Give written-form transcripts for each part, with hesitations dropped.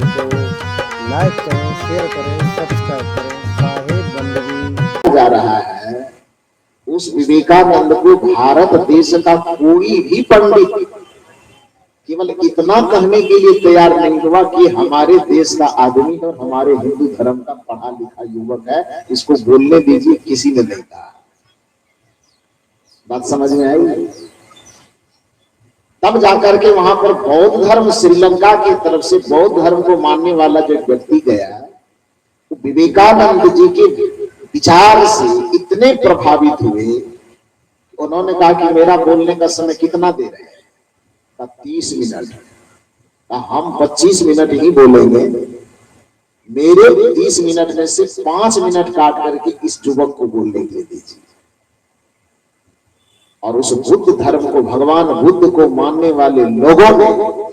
Channel को like करें, share करें, सब्सक्राइब करें। साहिब बंदगी जा रहा है उस विवेकानंद को भारत देश का कोई भी पंडित केवल इतना कहने के लिए तैयार नहीं हुआ कि हमारे देश का आदमी और हमारे हिंदू धर्म का पढ़ा लिखा युवक है, इसको बोलने दीजिए। किसी ने नहीं कहा। बात समझ में आई? तब जाकर के वहां पर बौद्ध धर्म, श्रीलंका की तरफ से बौद्ध धर्म को मानने वाला जो व्यक्ति गया, तो विवेकानंद जी के विचार से इतने प्रभावित हुए, उन्होंने कहा कि मेरा बोलने का समय कितना दे रहे हैं? 30 मिनट। हम 25 मिनट ही बोलेंगे, मेरे 30 मिनट में से 5 मिनट काट करके इस युवक को बोलने के लिए दीजिए। और उस बुद्ध धर्म को, भगवान बुद्ध को मानने वाले लोगों ने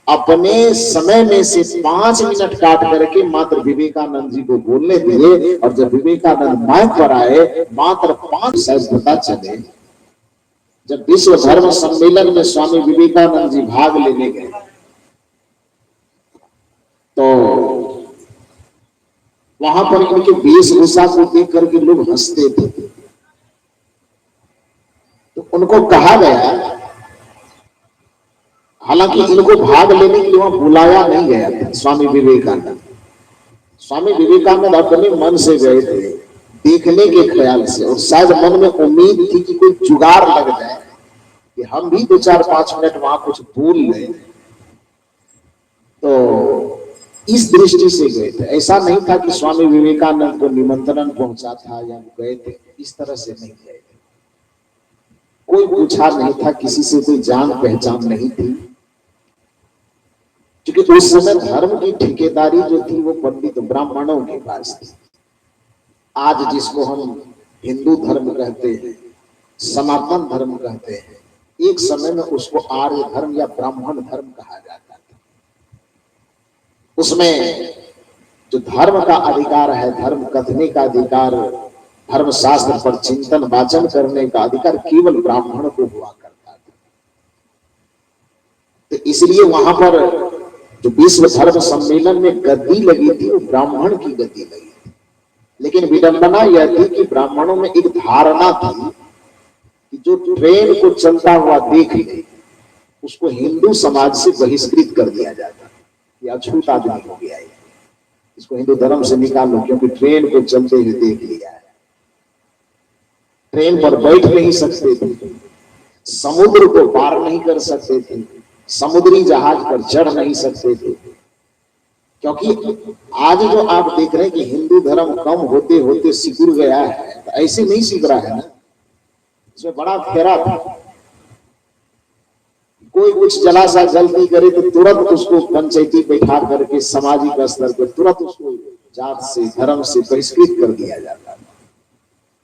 अपने समय में से 5 मिनट काट करके मात्र विवेकानंद जी को बोलने दिए। और जब विवेकानंद माइक पर आए, मात्र 5 शायद पता चले, जब विश्व धर्म सम्मेलन में स्वामी विवेकानंद जी भाग लेने गए तो वहां पर इनके वेशभूषा को देख करके लोग हंसते थे। तो उनको कहा गया, हालांकि इनको भाग लेने के लिए वहां बुलाया नहीं गया था स्वामी विवेकानंद। स्वामी विवेकानंद अपने मन से गए थे, देखने के ख्याल से, और शायद मन में उम्मीद थी कि कोई जुगाड़ लग जाए कि हम भी 2-4-5 मिनट वहां कुछ बोल लें। तो इस दृष्टि से गए थे। ऐसा नहीं था कि स्वामी विवेकानंद को निमंत्रण पहुंचा था या गए थे, इस तरह से नहीं गए थे। कोई पूछा नहीं था, किसी से कोई जान पहचान नहीं थी, क्योंकि उस समय धर्म की ठेकेदारी जो थी वो पंडित ब्राह्मणों के पास थी। आज जिसको हम हिंदू धर्म कहते हैं, सनातन धर्म कहते हैं, एक समय में उसको आर्य धर्म या ब्राह्मण धर्म कहा जाता था। उसमें जो धर्म का अधिकार है, धर्म कथने का अधिकार, धर्म शास्त्र पर चिंतन वाचन करने का अधिकार केवल ब्राह्मण को हुआ करता था। तो इसलिए वहां पर जो विश्व धर्म सम्मेलन में गद्दी लगी थी, वो ब्राह्मण की गद्दी लगी थी। लेकिन विडंबना यह थी कि ब्राह्मणों में एक धारणा थी कि जो ट्रेन को चलता हुआ देख ले, उसको हिंदू समाज से बहिष्कृत कर दिया जाता। यह अछूत आदमी हो गया है, इसको हिंदू धर्म से निकालो, क्योंकि ट्रेन को चलते हुए देख लिया है। ट्रेन पर बैठ नहीं सकते थे, समुद्र को पार नहीं कर सकते थे, समुद्री जहाज पर चढ़ नहीं सकते थे। क्योंकि आज जो आप देख रहे हैं कि हिंदू धर्म कम होते होते सिकुड़ गया है, तो ऐसे नहीं सिक रहा है ना, इसमें बड़ा फेरा था। कोई कुछ जला सा गलती करे तो तुरंत उसको पंचायती बैठा करके सामाजिक स्तर पर तुरंत उसको जात से, धर्म से बहिष्कृत कर दिया जाता था।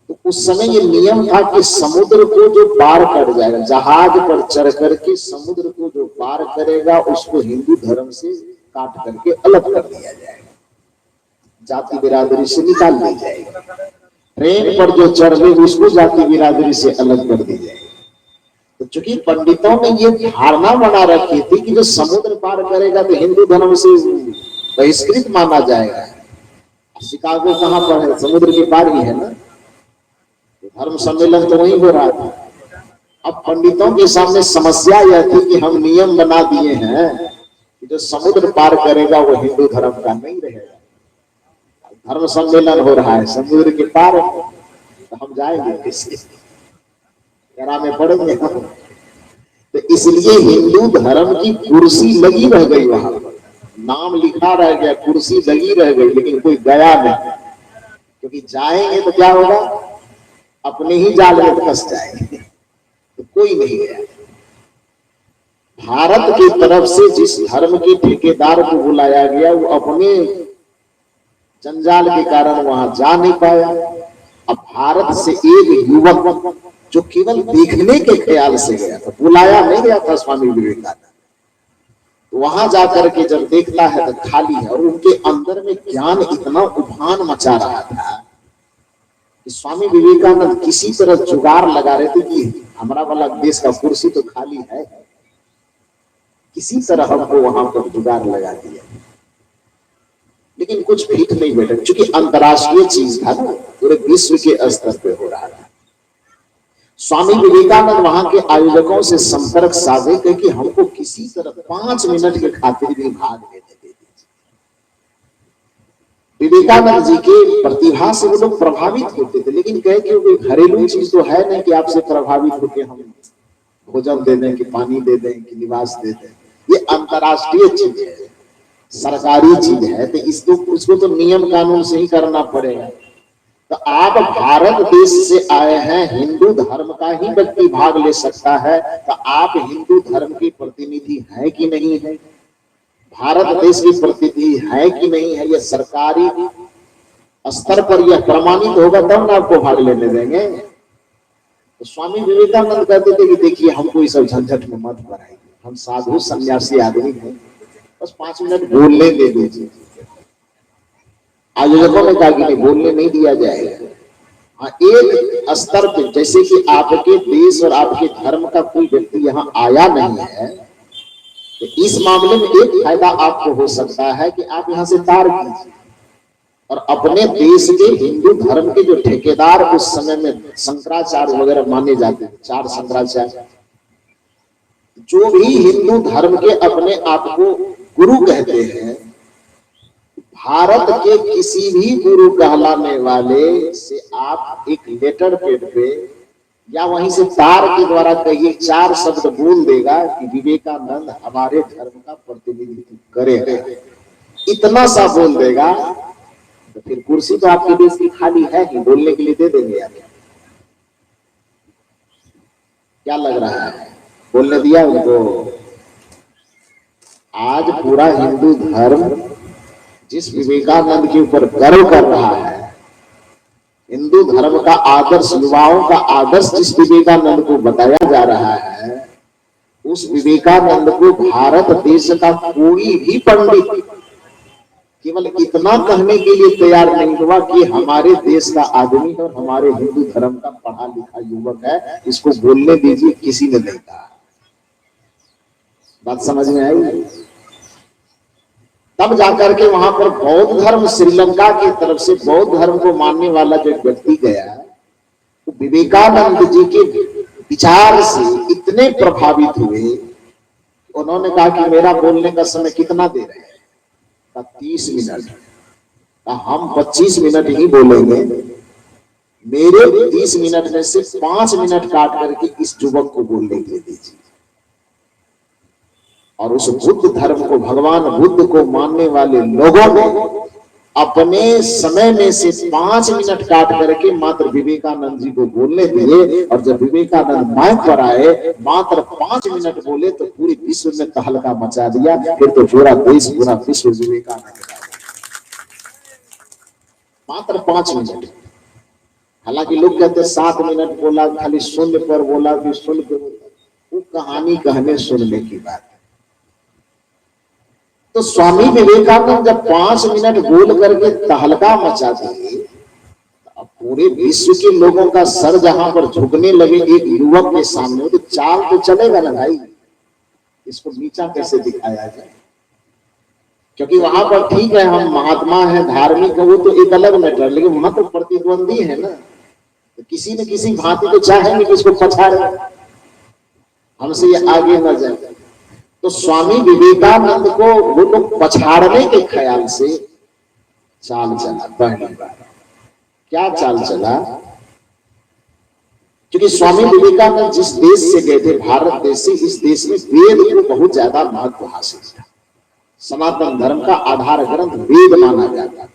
तो उस समय ये नियम था कि समुद्र को जो पार कर जाएगा, जहाज पर चढ़ करके समुद्र को जो पार करेगा, उसको हिंदू धर्म से काट करके अलग कर दिया जाएगा, जाति बिरादरी से निकाल दी जाएगी। ट्रेन पर जो चढ़ गए उसको जाति बिरादरी से अलग कर दी जाएगी। तो चूंकि पंडितों ने ये धारणा बना रखी थी कि जो समुद्र पार करेगा तो हिंदू धर्म से बहिष्कृत माना जाएगा। शिकागो कहां पर है? समुद्र के पार ही है ना। धर्म सम्मेलन तो वहीं हो रहा था। अब पंडितों के सामने समस्या यह थी कि हम नियम बना दिए हैं कि जो समुद्र पार करेगा वो हिंदू धर्म का नहीं रहेगा। धर्म सम्मेलन हो रहा है, समुद्र के पार, तो हम जाएंगे किसके? गरा में पड़ेंगे हम। तो इसलिए हिंदू धर्म की कुर्सी लगी रह गई, वहां नाम लिखा रह गया, कुर्सी लगी रह गई, लेकिन कोई गया नहीं। क्योंकि जाएंगे तो क्या होगा? अपने ही जाल में फंस जाएंगे। तो कोई नहीं गया। भारत की तरफ से जिस धर्म के ठेकेदार को बुलाया गया, वो अपने जंजाल के कारण वहां जा नहीं पाया। अब भारत से एक युवक जो केवल देखने के ख्याल से गया था, बुलाया नहीं गया था स्वामी विवेकानंद, तो वहां जाकर के जब देखता है तो खाली है। और उनके अंदर में ज्ञान इतना उफान मचा रहा था कि स्वामी विवेकानंद किसी तरह जुगाड़ लगा रहे थे कि हमारा वाला देश का कुर्सी तो खाली है, किसी तरह हमको वहां पर जुगाड़ लगा दिया। लेकिन कुछ फीट नहीं बैठा, क्योंकि अंतर्राष्ट्रीय चीज था ना, पूरे विश्व के स्तर पे हो रहा था। स्वामी विवेकानंद वहां के आयोजकों से संपर्क साधे कि हमको किसी तरह 5 मिनट के खातिर भी भाग लेने दे दीजिए। विवेकानंद जी के प्रतिभा से वो लोग प्रभावित होते थे, लेकिन कहे कि वो घरेलू चीज तो है नहीं कि आपसे प्रभावित होकर हम भोजन दे दें, कि पानी दे दें, कि निवास दे दें। ये अंतर्राष्ट्रीय चीज है, सरकारी चीज है, तो इसको तो नियम कानून से ही करना पड़ेगा। तो आप भारत देश से आए हैं, हिंदू धर्म का ही व्यक्ति भाग ले सकता है, तो आप हिंदू धर्म के प्रतिनिधि हैं कि नहीं है, भारत देश के प्रतिनिधि है कि नहीं है, यह सरकारी स्तर पर यह प्रमाणित होगा तब ना आपको भाग लेने देंगे। तो स्वामी विवेकानंद कहते थे कि देखिए हमको इस झंझट में मत बढ़ाइए, हम साधु सन्यासी आदमी हैं, बस 5 मिनट बोलने दे दीजिए। आयोजकों ने कहा कि नहीं, बोलने नहीं दिया जाएगा। हाँ, एक स्तर पे, जैसे कि आपके देश और आपके धर्म का कोई व्यक्ति यहाँ आया नहीं है, तो इस मामले में एक फायदा आपको हो सकता है कि आप यहाँ से तार कीजिए और अपने देश के हिंदू धर्म के जो ठेकेदार उस समय में शंकराचार्य वगैरह माने जाते थे, 4 शंकराचार्य, जो भी हिंदू धर्म के अपने आप को गुरु कहते हैं, भारत के किसी भी गुरु कहलाने वाले से आप एक लेटर पेड पे या वहीं से तार के द्वारा कहिए 4 शब्द बोल देगा कि विवेकानंद हमारे धर्म का प्रतिनिधित्व करेगा, इतना सा बोल देगा, तो फिर कुर्सी तो आपके देश की खाली है कि बोलने के लिए दे देंगे आप। क्या लग रहा है, बोलने दिया उनको? आज पूरा हिंदू धर्म जिस विवेकानंद के ऊपर गर्व कर रहा है, हिंदू धर्म का आदर्श, युवाओं का आदर्श जिस विवेकानंद को बताया जा रहा है, उस विवेकानंद को भारत देश का कोई भी पंडित केवल इतना कहने के लिए तैयार नहीं हुआ कि हमारे देश का आदमी और हमारे हिंदू धर्म का पढ़ा लिखा युवक है, इसको बोलने दीजिए, किसी ने नहीं कहा। बात समझ में आई? तब जाकर के वहां पर बौद्ध धर्म, श्रीलंका की तरफ से बौद्ध धर्म को मानने वाला जो व्यक्ति गया, तो विवेकानंद जी के विचार से इतने प्रभावित हुए, उन्होंने कहा कि मेरा बोलने का समय कितना दे रहे हैं? 30 मिनट। हम 25 मिनट ही बोलेंगे, मेरे 30 मिनट में से 5 मिनट काट करके इस युवक को बोलने के लिए दीजिए। और उस बुद्ध धर्म को, भगवान बुद्ध को मानने वाले लोगों ने अपने समय में से 5 मिनट काट करके मात्र विवेकानंद जी को बोलने दिए। और जब विवेकानंद माइक पर आए, मात्र 5 मिनट बोले तो पूरे विश्व में तहलका मचा दिया। फिर तो पूरा देश, पूरा विश्व विवेकानंद का, मात्र 5 मिनट। हालांकि लोग कहते 7 मिनट बोला, खाली शून्य पर बोला, फिर शून्य पर बोला, वो कहानी कहने सुनने की बात। तो स्वामी विवेकानंद जब 5 मिनट बोल करके तहलका मचा दिए, अब पूरे विश्व के लोगों का सर जहां पर झुकने लगे एक युवक के सामने, तो चाल तो चलेगा ना भाई, इसको नीचा कैसे दिखाया जाए? क्योंकि वहां पर ठीक है, हम महात्मा हैं, धार्मिक है, वो तो एक अलग मैटर, लेकिन वहां तो प्रतिद्वंदी है ना, तो किसी न किसी भांति तो चाहेंगे कि इसको पछाड़े, हमसे ये आगे न जाए। तो स्वामी विवेकानंद को वो लोग पछाड़ने के ख्याल से चाल चला। पहली बार क्या चाल चला? क्योंकि स्वामी विवेकानंद जिस देश से गए थे, भारत देश से, इस देश में वेद को बहुत ज्यादा महत्व हासिल था। सनातन धर्म का आधार ग्रंथ वेद माना जाता था।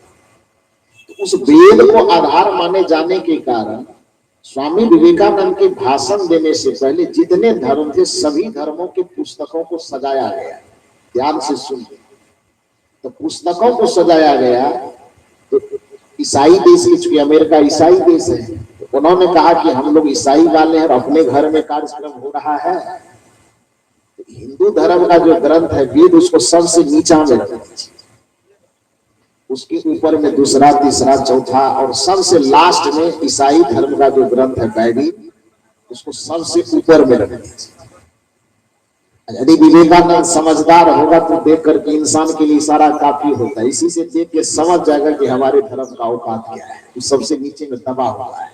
तो उस वेद को आधार माने जाने के कारण स्वामी विवेकानंद के भाषण देने से पहले जितने धर्म थे, सभी धर्मों के पुस्तकों को सजाया गया। ध्यान से सुनिए, तो पुस्तकों को सजाया गया। तो ईसाई देश की, चूंकि अमेरिका ईसाई देश है, तो उन्होंने कहा कि हम लोग ईसाई वाले हैं और अपने घर में कार्यक्रम हो रहा है, तो हिंदू धर्म का जो ग्रंथ है वेद, उसको सबसे नीचा में रखना चाहिए, उसके ऊपर में दूसरा, तीसरा, चौथा, और सबसे लास्ट में ईसाई धर्म का जो ग्रंथ है बाइबिल, उसको सबसे ऊपर में रखना चाहिए। यदि विवेकानंद समझदार होगा तो देख करके इंसान के लिए इशारा काफी होता है, इसी से देख के समझ जाएगा कि हमारे धर्म का औकात क्या है। तो सबसे नीचे में दबा हुआ है,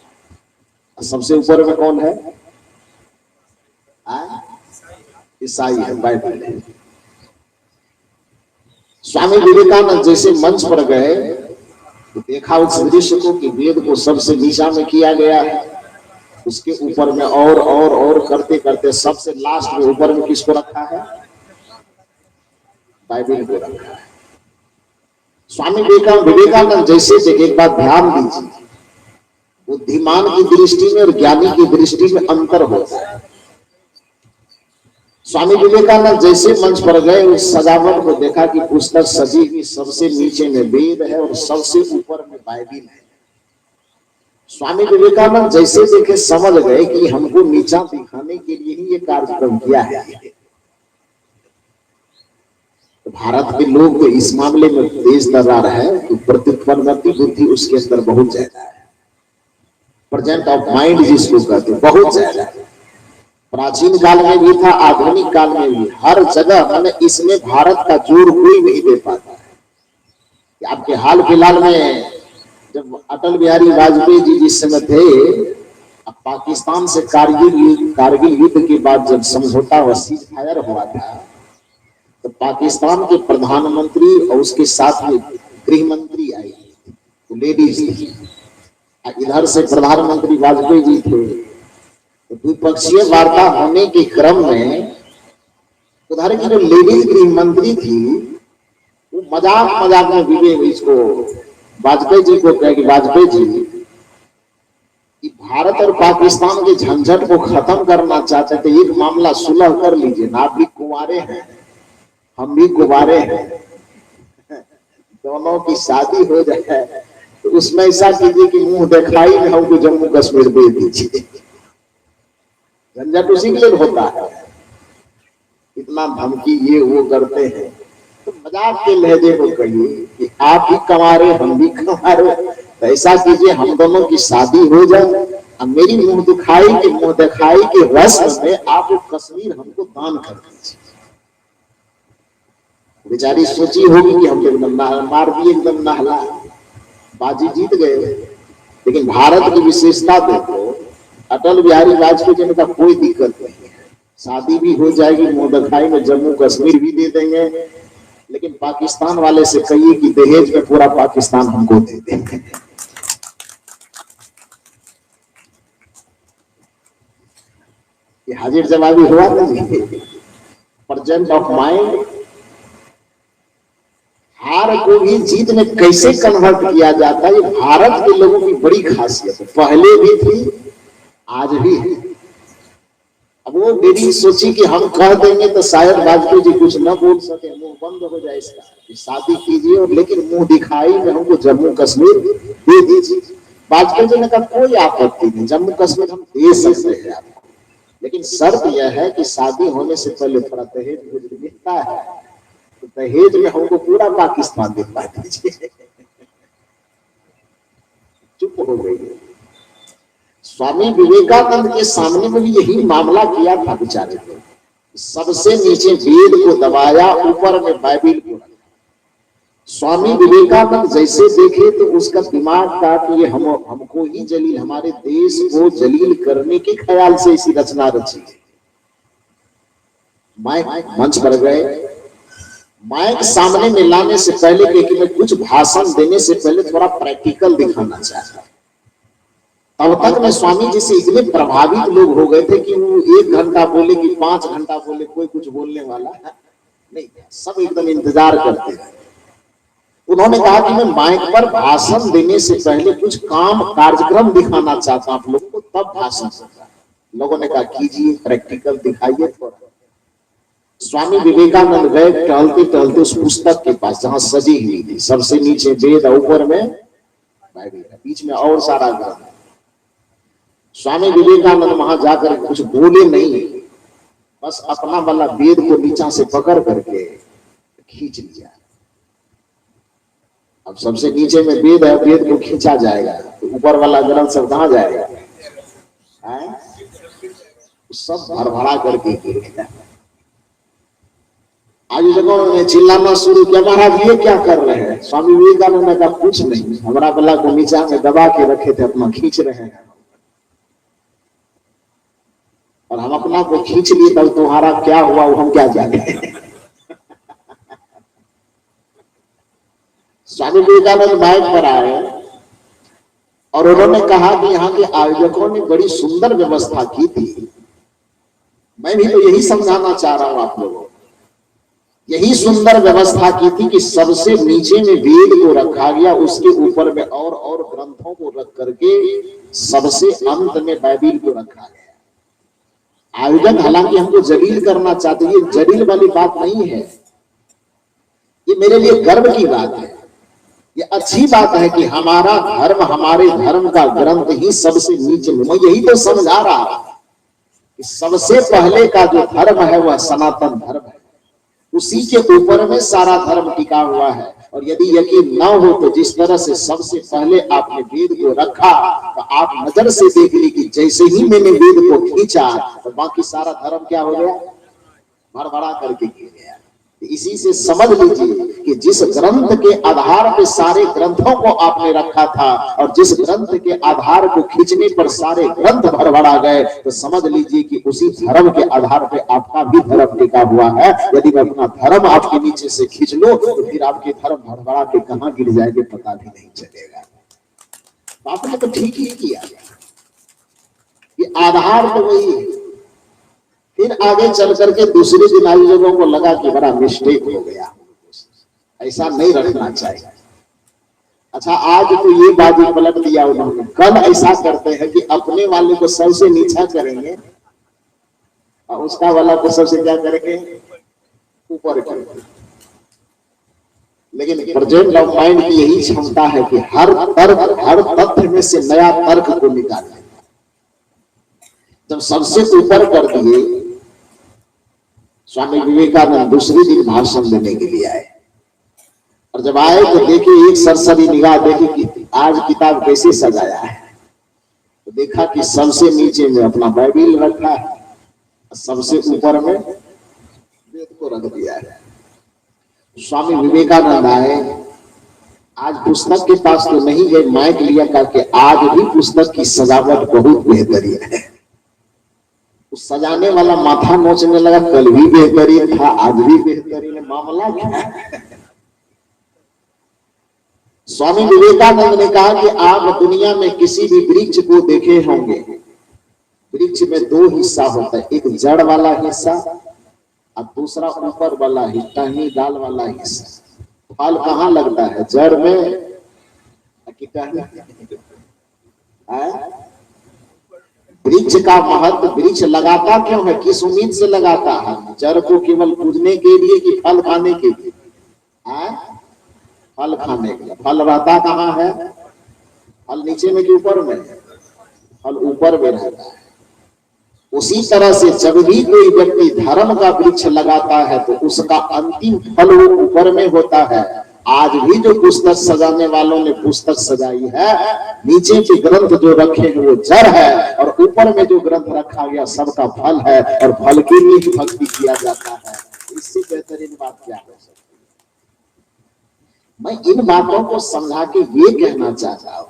सबसे ऊपर में कौन है? ईसाई है, बाइबल है। स्वामी विवेकानंद जैसे मंच पर गए तो देखा उस दृश्य को कि वेद को सबसे नीचा में किया गया है, उसके ऊपर में और करते करते सबसे लास्ट में ऊपर में किसको रखा है? बाइबल को रखा है। स्वामी विवेकानंद जैसे एक बात ध्यान दीजिए, बुद्धिमान की दृष्टि में और ज्ञानी की दृष्टि में अंतर होता है। स्वामी विवेकानंद जैसे मंच पर गए उस सजावट को देखा कि पुस्तक सजी हुई सबसे नीचे में वेद है और सबसे ऊपर में बाइबल है। स्वामी विवेकानंद जैसे देखे समझ गए कि हमको नीचा दिखाने के लिए ही ये कार्यक्रम किया है। तो भारत के लोग तो इस मामले में तेज तर्रार है कि प्रतिस्पर्धी बुद्धि उसके अंदर बहुत ज्यादा है, प्रेजेंट ऑफ माइंड जिसको कहते हैं बहुत ज्यादा है। प्राचीन काल में भी था, आधुनिक काल में भी, हर जगह मैंने इसमें भारत का जोर कोई नहीं दे पाता है। आपके हाल फिलहाल में जब अटल बिहारी वाजपेयी जी जिस समय थे, अब पाकिस्तान से कारगिल युद्ध के बाद जब समझौता व सीज फायर हुआ था, तो पाकिस्तान के प्रधानमंत्री और उसके साथ में गृह मंत्री आई, तो लेडीज थी, इधर से प्रधानमंत्री वाजपेयी जी थे। तो द्विपक्षीय वार्ता होने के क्रम में उधर की जो लेडीज गृह मंत्री थी वो मजाक में विवेक इसको वाजपेयी जी को कहे कि वाजपेयी जी कि भारत और पाकिस्तान के झंझट को खत्म करना चाहते थे, एक मामला सुलह कर लीजिए ना, आप भी कुंवारे हैं हम भी कुंवारे हैं, दोनों की शादी हो जाए तो उसमें ऐसा कीजिए कि मुंह दिखाई में हमको जम्मू कश्मीर दे दीजिए। झंझट उसी के लिए होता है, इतना धमकी ये वो करते हैं। तो मजाक के लहजे को कहिए कि आप भी कमारे हम भी कमारे, तो ऐसा कीजिए हम दोनों की शादी हो जाए, अब मेरी मुंह दिखाई के रस्म में आप कश्मीर हमको दान कर दीजिए। बेचारी सोची होगी कि हम एकदम मार दिए, एकदम नहला बाजी जीत गए। लेकिन भारत की विशेषता देखो, अटल बिहारी वाजपेयी जी ने कहा कोई दिक्कत नहीं है, शादी भी हो जाएगी, मुंह दिखाई में जम्मू कश्मीर भी दे देंगे, लेकिन पाकिस्तान वाले से कहिए कि दहेज में पूरा पाकिस्तान हमको दे देंगे। ये हाजिर जवाबी हुआ नहीं, प्रेजेंट ऑफ माइंड। हार को भी जीत में कैसे कन्वर्ट किया जाता है, ये भारत के लोगों की बड़ी खासियत है, पहले भी थी आज भी है। अब वो मेरी सोची कि हम कह देंगे तो शायद वाजपेयी जी कुछ न बोल सके, मुंह बंद हो जाए इसका, शादी कीजिए और लेकिन मुंह दिखाई में हमको जम्मू कश्मीर दे दीजिए। वाजपेयी जी ने कहा कोई आपत्ति नहीं, जम्मू कश्मीर हम दे सकते हैं आपको, लेकिन शर्त यह है कि शादी होने से पहले थोड़ा दहेज मिलता है, तो दहेज में हमको पूरा पाकिस्तान दिलवा दीजिए। चुप हो गई। स्वामी विवेकानंद के सामने में भी यही मामला किया था बेचारे को, सबसे नीचे वेद को दबाया, ऊपर में बाइबल को रखा। स्वामी विवेकानंद जैसे देखे तो उसका दिमाग था कि ये हमको ही जलील, हमारे देश को जलील करने के ख्याल से इसी रचना रची। माइक मंच पर गए, माइक सामने में लाने से पहले कि मैं कुछ भाषण देने से पहले थोड़ा प्रैक्टिकल दिखाना चाहता। तब तक में स्वामी जी से इतने प्रभावित लोग हो गए थे कि वो 1 घंटा बोले कि 5 घंटा बोले, कोई कुछ बोलने वाला नहीं, सब एकदम इंतजार करते हैं। उन्होंने कहा कि मैं माइक पर भाषण देने से पहले कुछ कार्यक्रम दिखाना चाहता हूं आप लोगों को, तब भाषण दूंगा। लोगों ने कहा कीजिए, प्रैक्टिकल दिखाइए थोड़ा। स्वामी विवेकानंद गए, टहलते टहलते उस पुस्तक के पास जहां सजी हुई थी, सबसे नीचे वेद, ऊपर में बाइबल, बीच में और सारा ग्रंथ। स्वामी विवेकानंद वहां जाकर कुछ बोले नहीं, बस अपना वाला वेद को नीचा से पकड़ करके खींच लिया। अब सबसे नीचे में वेद है, वेद को खींचा जाएगा तो ऊपर वाला ग्रंथ सब कहां जाएगा? सब भरभरा करके गिरेगा। आयोजकों ने चिल्लाना शुरू किया, महाराज ये क्या कर रहे हैं? स्वामी विवेकानंद ने कहा कुछ नहीं, हमारा बल्ला को नीचा में दबा के रखे थे, अपना खींच रहे हैं और हम अपना को खींच लिए, तब तुम्हारा क्या हुआ वो हम क्या जाने। स्वामी विवेकानंद माइक पर आए और उन्होंने कहा कि यहाँ के आयोजकों ने बड़ी सुंदर व्यवस्था की थी। मैं भी तो यही समझाना चाह रहा हूं आप लोगों को, यही सुंदर व्यवस्था की थी कि सबसे नीचे में वेद को रखा गया, उसके ऊपर में और ग्रंथों को रख करके सबसे अंत में बाइबिल को रखा गया। आयोजक हालांकि हमको जलील करना चाहते, ये जलील वाली बात नहीं है, ये मेरे लिए गर्व की बात है। ये अच्छी बात है कि हमारा धर्म, हमारे धर्म का ग्रंथ ही सबसे नीचे में, मैं यही तो समझा रहा कि सबसे पहले का जो धर्म है वह सनातन धर्म है, उसी के ऊपर में सारा धर्म टिका हुआ है। और यदि यकीन न हो तो जिस तरह से सबसे पहले आपने वेद को रखा तो आप नजर से देख ली कि जैसे ही मैंने वेद को खींचा तो बाकी सारा धर्म क्या हो गया, भड़बड़ा करके गिर गया। इसी से समझ लीजिए कि जिस ग्रंथ के आधार पे सारे ग्रंथों को आपने रखा था और जिस ग्रंथ के आधार को खींचने पर सारे ग्रंथ भड़बड़ा गए, तो समझ लीजिए कि उसी धर्म के आधार पे आपका भी धर्म टिका हुआ है। यदि मैं अपना धर्म आपके नीचे से खींच लो तो फिर आपके धर्म भड़बड़ा के कहां गिर जाएंगे पता भी नहीं चलेगा। तो आपने तो ठीक ही किया, ये आधार तो वही है। फिर आगे चल करके दूसरे दिन आयोजकों को लगा कि बड़ा मिस्टेक हो गया, ऐसा नहीं रखना चाहिए। अच्छा, आज तो ये बाजी पलट दिया उन्होंने। कल ऐसा करते हैं कि अपने वाले को सबसे नीचा करेंगे और उसका वाला को सबसे क्या करेंगे, ऊपर करेंगे। लेकिन प्रेजेंट ऑफ माइंड की यही क्षमता है कि हर तर्क, हर तथ्य में से नया तर्क को निकालने। जब सबसे ऊपर कर दिए, स्वामी विवेकानंद दूसरे दिन भाषण देने के लिए आए और जब आए तो देखिए, एक सरसरी निगाह देखी कि आज किताब कैसे सजाया है। तो देखा कि सबसे नीचे में अपना बाइबिल रखा है, सबसे ऊपर में वेद को रख दिया है। स्वामी विवेकानंद आए, आज पुस्तक के पास तो नहीं गए, माइक लिया करके आज भी पुस्तक की सजावट बहुत बेहतरीन है। सजाने वाला माथा नोचने लगा, कल भी बेहतरीन था, आज भी बेहतरीन है, मामला क्या है? स्वामी विवेकानंद ने कहा कि आप दुनिया में किसी भी वृक्ष को देखे होंगे, वृक्ष में दो हिस्सा होता है, एक जड़ वाला हिस्सा और दूसरा ऊपर वाला हिस्सा, टहनी डाल वाला हिस्सा। फल कहाँ लगता है, जड़ में कि टहनी? वृक्ष का महत्व, वृक्ष लगाता क्यों है, किस उम्मीद से लगाता है? जड़ को केवल पूजने के लिए कि फल खाने के लिए? फल खाने के लिए। फल रहता कहाँ है? फल नीचे में कि ऊपर में? फल ऊपर में रहता है। उसी तरह से जब भी कोई व्यक्ति धर्म का वृक्ष लगाता है तो उसका अंतिम फल वो ऊपर में होता है। आज भी जो पुस्तक सजाने वालों ने पुस्तक सजाई है, नीचे के ग्रंथ जो रखे हैं वो जड़ है और ऊपर में जो ग्रंथ रखा गया सबका फल है और फल के लिए भक्ति किया जाता है। इससे बेहतरीन बात क्या हो सकती है? मैं इन बातों को समझा के ये कहना चाहता हूं,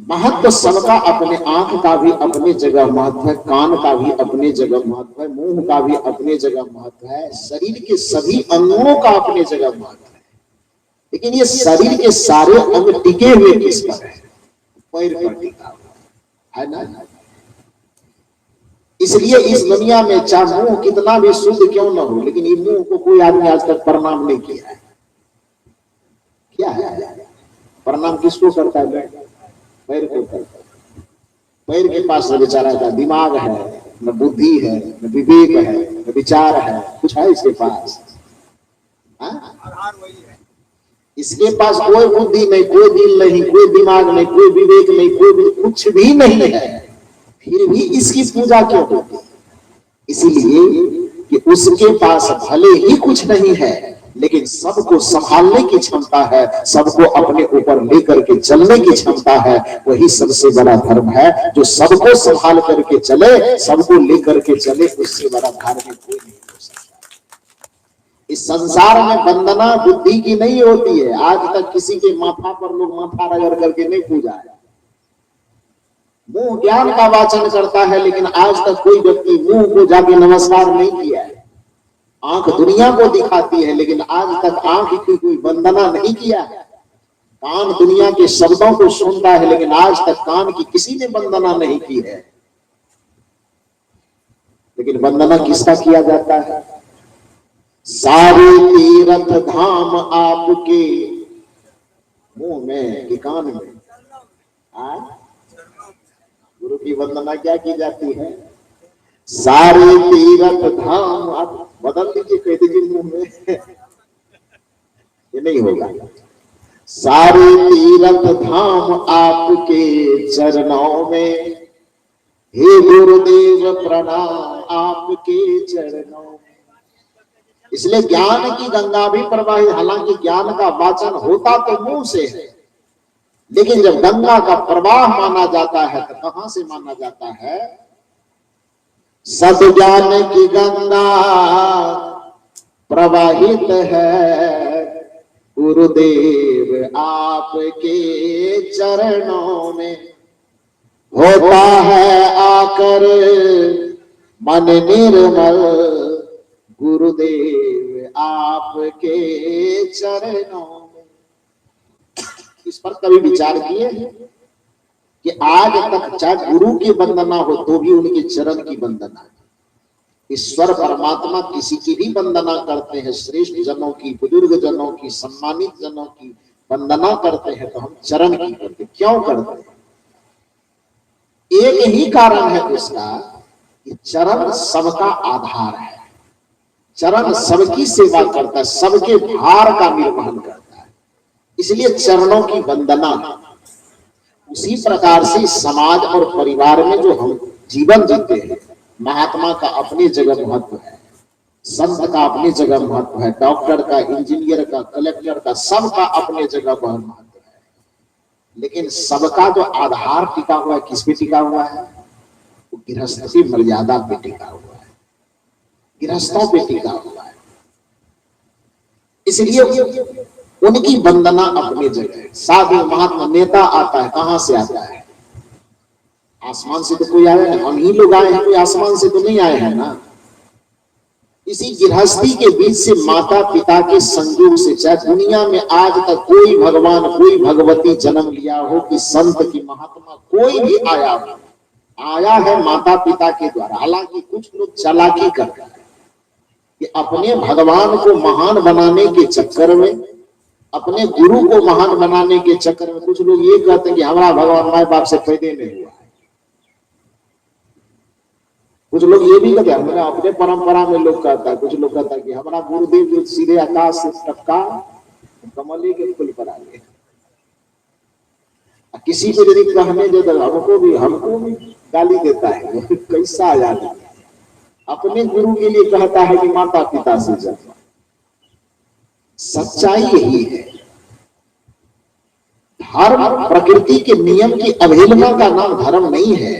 महत्व सबका अपने, आंख का भी अपने जगह महत्व है, कान का भी अपने जगह महत्व है, मुंह का भी अपने जगह महत्व है, शरीर के सभी अंगों का अपने जगह महत्व है। लेकिन ये शरीर के सारे अंग टिके हुए किस पर है? पैर पर टिका हुआ है ना। इसलिए इस दुनिया में चाहे मुंह कितना भी शुद्ध क्यों न हो, लेकिन ये मुंह को कोई आदमी आज तक प्रणाम नहीं किया है। क्या है प्रणाम? किसको करता है? पैर को करता है। पैर के पास बेचारा का दिमाग है, न बुद्धि है, न विवेक है, न विचार है, कुछ है इसके पास? इसके पास कोई बुद्धि नहीं, कोई दिल नहीं, कोई दिमाग नहीं, कोई विवेक नहीं, कोई कुछ भी नहीं है, फिर भी इसकी पूजा क्यों होती? इसीलिए कि उसके पास भले ही कुछ नहीं है लेकिन सबको संभालने की क्षमता है, सबको अपने ऊपर लेकर के चलने की क्षमता है। वही सबसे बड़ा धर्म है, जो सबको संभाल करके चले, सबको लेकर के चले, उससे बड़ा धार्मिक कोई नहीं हो सकता। इस संसार में वंदना बुद्धि की नहीं होती है। आज तक किसी के माथा पर लोग माथा रगड़ करके नहीं पूजा है। मुंह ज्ञान का वाचन करता है, लेकिन आज तक कोई व्यक्ति मुंह को जाके नमस्कार नहीं किया है। आंख दुनिया को दिखाती है, लेकिन आज तक आंख की कोई वंदना नहीं किया है। कान दुनिया के शब्दों को सुनता है, लेकिन आज तक कान की किसी ने वंदना नहीं की है। लेकिन वंदना किसका किया जाता है? सारे तीर्थ धाम आपके मुंह में कि कान में। गुरु की वंदना क्या की जाती है? सारे तीर्थ धाम आप बदल दीजिए, कह दीजिए मुंह में। ये नहीं होगा। सारे तीर्थ धाम आपके चरणों में, हे गुरुदेव प्रणाम आपके चरणों में। इसलिए ज्ञान की गंगा भी प्रवाहित, हालांकि ज्ञान का वाचन होता तो मुंह से है, लेकिन जब गंगा का प्रवाह माना जाता है तो कहां से माना जाता है? सद्ज्ञान की गंगा प्रवाहित है, गुरुदेव आपके चरणों में। होता है आकर मन निर्मल, गुरुदेव आपके चरणों में। इस पर कभी विचार किए कि आज तक चाहे गुरु की वंदना हो तो भी उनके चरण की वंदना है। ईश्वर परमात्मा किसी की भी वंदना करते हैं, श्रेष्ठ जनों की, बुजुर्ग जनों की, सम्मानित जनों की वंदना करते हैं, तो हम चरण की करते। क्यों करते हैं? एक ही कारण है उसका कि चरण सबका आधार है। चरण सबकी सेवा करता है, सबके भार का निर्वहन करता है, इसलिए चरणों की वंदना। उसी प्रकार से समाज और परिवार में जो हम जीवन जीते हैं, महात्मा का अपनी जगह महत्व है, संत का अपनी जगह महत्व है, डॉक्टर का, इंजीनियर का, कलेक्टर का, सबका अपने जगह बहुत महत्व है। लेकिन सबका जो आधार टिका हुआ है, किस पे टिका हुआ है? वो गृहस्थी मर्यादा पे टिका हुआ है, गृहस्थों पे टिका हुआ है। इसलिए उनकी वंदना अपनी जगह है। साधु महात्मा नेता आता है, कहां से आता है? आसमान से तो कोई आया है? हम ही लोग आए हैं, कोई आसमान से तो नहीं आए हैं ना। इसी गृहस्थी के बीच से माता पिता के संयोग से, चाहे दुनिया में आज तक कोई भगवान कोई भगवती जन्म लिया हो, कि संत की महात्मा कोई भी आया हो, आया है माता पिता के द्वारा। हालांकि कुछ लोग चालाकी करते हैं कि अपने भगवान को महान बनाने के चक्कर में, अपने गुरु को महान बनाने के चक्कर में कुछ लोग ये कहते हैं कि हमारा भगवान माए बाप से पैदा नहीं हुआ है। कुछ लोग ये भी कहते हैं, अपने परंपरा में लोग कहता है, कुछ लोग कहता है कि हमारा गुरुदेव जो सीधे आकाश से टपका कमले के फूल पर आ गए। किसी को यदि कहने दे तो हमको भी गाली देता है, कैसा आजादी। अपने गुरु के लिए कहता है कि माता पिता से जन्मा। सच्चाई यही है। धर्म प्रकृति के नियम की अवहेलना का नाम धर्म नहीं है।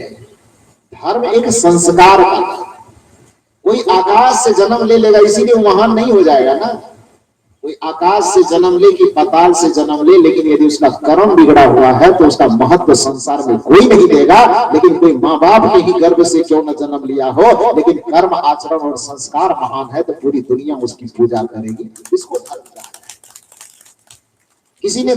धर्म एक संस्कार का। कोई आकाश से जन्म ले लेगा इसीलिए महान नहीं हो जाएगा ना। कोई आकाश से जन्म ले कि पाताल से जन्म ले, लेकिन यदि उसका कर्म बिगड़ा हुआ है तो उसका महत्व संसार में कोई नहीं देगा। लेकिन कोई माँ बाप के ही गर्भ से क्यों न जन्म लिया हो, लेकिन कर्म आचरण और संस्कार महान है तो पूरी दुनिया उसकी पूजा करेगी। इसको धर्म कहा है। किसी ने